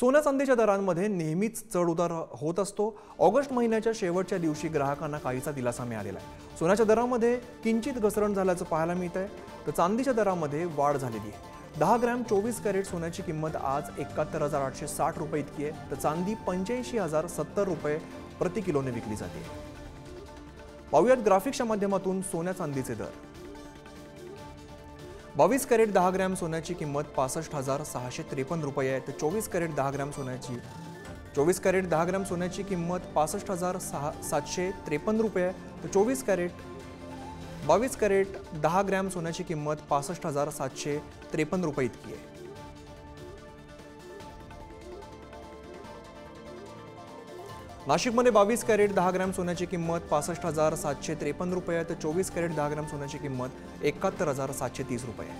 सोन्या चांदीच्या दरांमध्ये नेहमीच चढ उतार होत असतो। ऑगस्ट महिन्याच्या शेवटच्या दिवशी ग्राहकांना काहीसा दिलासा मिळालेला आहे। सोन्याच्या दरामध्ये किंचित घसरण झाल्याचं पाहायला मिळतंय, तर चांदीच्या दरामध्ये वाढ झालेली आहे। 10 ग्रॅम 24 कॅरेट सोन्याची किंमत आज 71,860 रुपये इतकी आहे, तर चांदी 85,070 रुपये प्रति किलोने विकली जाते। पाहूयात ग्राफिक्सच्या माध्यमातून सोन्या चांदीचे दर। 22 कॅरेट 10 ग्रॅम सोन्याची किंमत 65,653 रुपये आहे, तर 24 कॅरेट 10 ग्रॅम सोन्याची किंमत 65,753 रुपये आहे, तर 22 कॅरेट 10 ग्रॅम सोन्याची किंमत 65,753 रुपये इतकी आहे। नाशिकमध्ये 22 कॅरेट 10 ग्रॅम सोन्याची किंमत 65,753 रुपये आहे, तर 24 कॅरेट 10 ग्रॅम सोन्याची किंमत 71,730 रुपये आहे।